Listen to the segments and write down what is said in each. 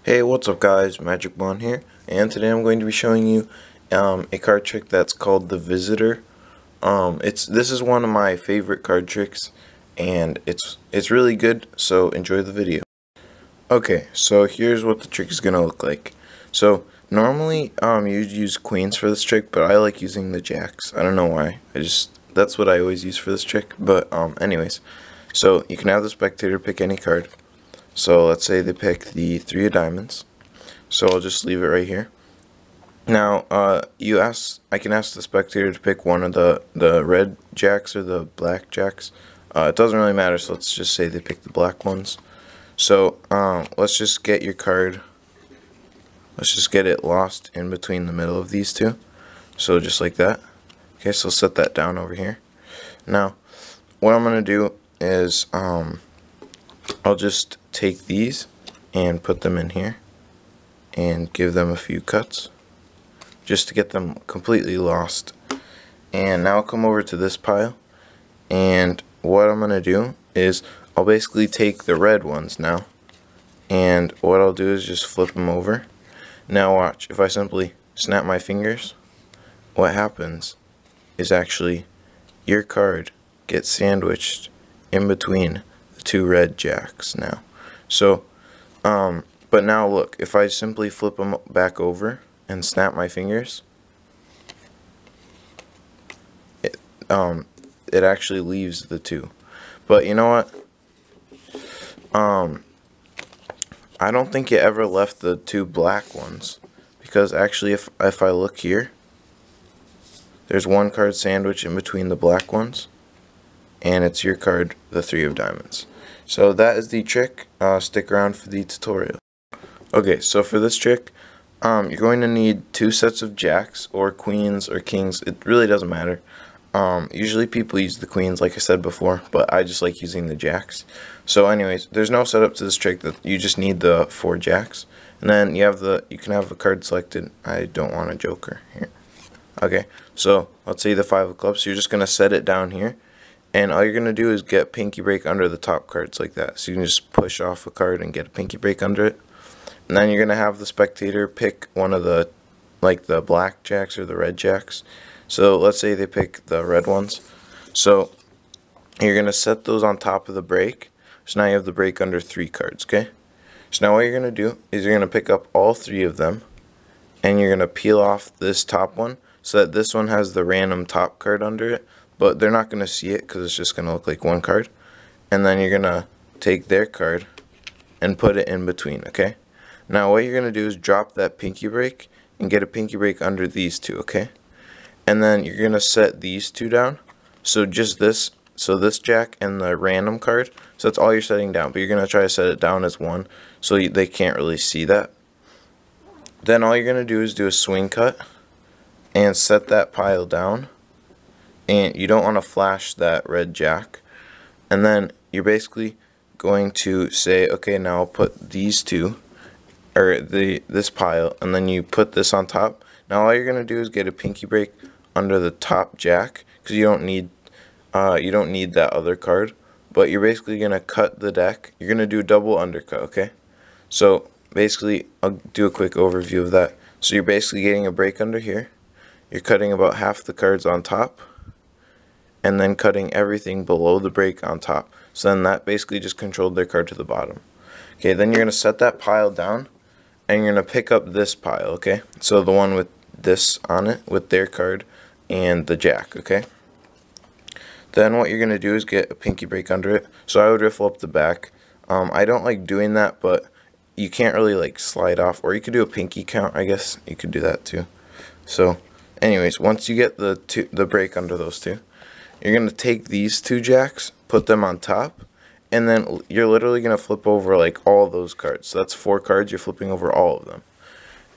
Hey, what's up guys, Magic Bond here, and today I'm going to be showing you a card trick that's called the Visitor. This is one of my favorite card tricks, and it's really good, so enjoy the video. Okay, so here's what the trick is going to look like. So normally you'd use queens for this trick, but I like using the jacks. I don't know why, that's what I always use for this trick, but anyways. So you can have the spectator pick any card. So let's say they pick the 3 of diamonds. So I'll just leave it right here. Now, I can ask the spectator to pick one of the red jacks or the black jacks. It doesn't really matter, so let's just say they pick the black ones. So let's just get your card. Let's just get it lost in between the middle of these two. So just like that. Okay, so set that down over here. Now, what I'm going to do is I'll just take these and put them in here and give them a few cuts just to get them completely lost. And now I'll come over to this pile, and what I'm going to do is I'll basically take the red ones now, and what I'll do is just flip them over. Now watch, if I simply snap my fingers, what happens is actually your card gets sandwiched in between the 2 red jacks now. So, but now look, if I simply flip them back over and snap my fingers, it actually leaves the 2. But you know what? I don't think it ever left the 2 black ones, because actually if I look here, there's 1 card sandwich in between the black ones, and it's your card, the 3 of diamonds. So that is the trick. Stick around for the tutorial. Okay, so for this trick, you're going to need 2 sets of jacks or queens or kings. It really doesn't matter. Usually people use the queens, like I said before, but I just like using the jacks. So anyways, there's no setup to this trick. That you just need the 4 jacks, and then you can have a card selected. I don't want a joker here. Okay, so let's say the 5 of clubs. So you're just gonna set it down here. And all you're going to do is get pinky break under the top cards like that. So you can just push off a card and get a pinky break under it. And then you're going to have the spectator pick one of the, like the black jacks or the red jacks. So let's say they pick the red ones. So you're going to set those on top of the break. So now you have the break under 3 cards, okay? So now what you're going to do is you're going to pick up all 3 of them. And you're going to peel off this top one so that this one has the random top card under it. But they're not going to see it because it's just going to look like 1 card. And then you're going to take their card and put it in between, okay? Now what you're going to do is drop that pinky break and get a pinky break under these 2, okay? And then you're going to set these 2 down. So just this, so this jack and the random card. So that's all you're setting down. But you're going to try to set it down as 1 so they can't really see that. Then all you're going to do is do a swing cut and set that pile down. And you don't want to flash that red jack. And then you're basically going to say, okay, now I'll put these 2, or this pile, and then you put this on top. Now all you're going to do is get a pinky break under the top jack, because you don't need that other card. But you're basically going to cut the deck. You're going to do a double undercut, okay? So basically, I'll do a quick overview of that. So you're basically getting a break under here. You're cutting about half the cards on top, and then cutting everything below the break on top. So then that basically just controlled their card to the bottom. Okay, then you're going to set that pile down, and you're going to pick up this pile, okay? So the one with this on it, with their card and the jack, okay? Then what you're going to do is get a pinky break under it. So I would riffle up the back. I don't like doing that, but you can't really like slide off. Or you could do a pinky count, I guess. You could do that too. So anyways, once you get the break under those 2, you're going to take these 2 jacks, put them on top, and then you're literally going to flip over like all those cards. So that's 4 cards, you're flipping over all of them.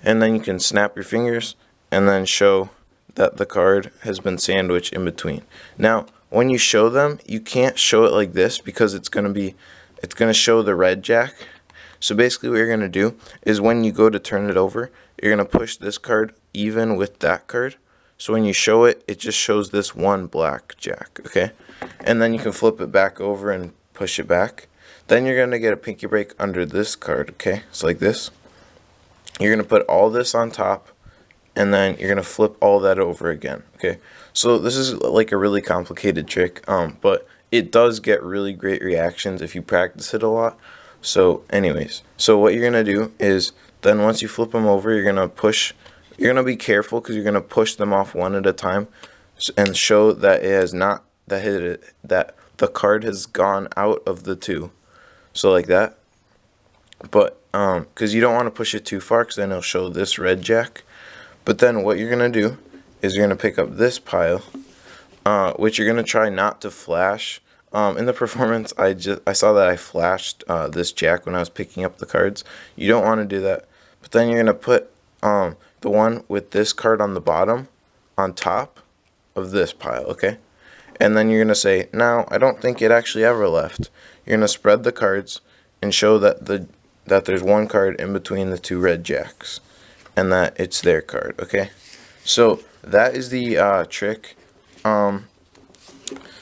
And then you can snap your fingers and then show that the card has been sandwiched in between. Now, when you show them, you can't show it like this because it's going to show the red jack. So basically what you're going to do is when you go to turn it over, you're going to push this card even with that card. So when you show it, it just shows this 1 black jack, okay? And then you can flip it back over and push it back. Then you're going to get a pinky break under this card, okay? It's like this. you're going to put all this on top, and then you're going to flip all that over again, okay? So this is like a really complicated trick, but it does get really great reactions if you practice it a lot. So anyways, so what you're going to do is then once you flip them over, you're going to be careful because you're going to push them off one at a time and show that it has not, that the card has gone out of the two. So like that. But because you don't want to push it too far because then it'll show this red jack. But then what you're going to do is you're going to pick up this pile, which you're going to try not to flash. In the performance, I saw that I flashed this jack when I was picking up the cards. You don't want to do that. But then you're going to put the one with this card on the bottom on top of this pile, okay? And then you're going to say, now, I don't think it actually ever left. You're going to spread the cards and show that there's one card in between the two red jacks and that it's their card, okay? So that is the trick.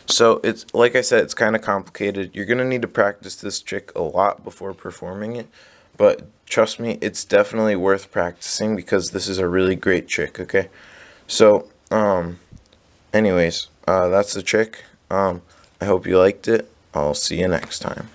So it's, like I said, it's kind of complicated. You're going to need to practice this trick a lot before performing it. But trust me, it's definitely worth practicing because this is a really great trick, okay? So, anyways, that's the trick. I hope you liked it. I'll see you next time.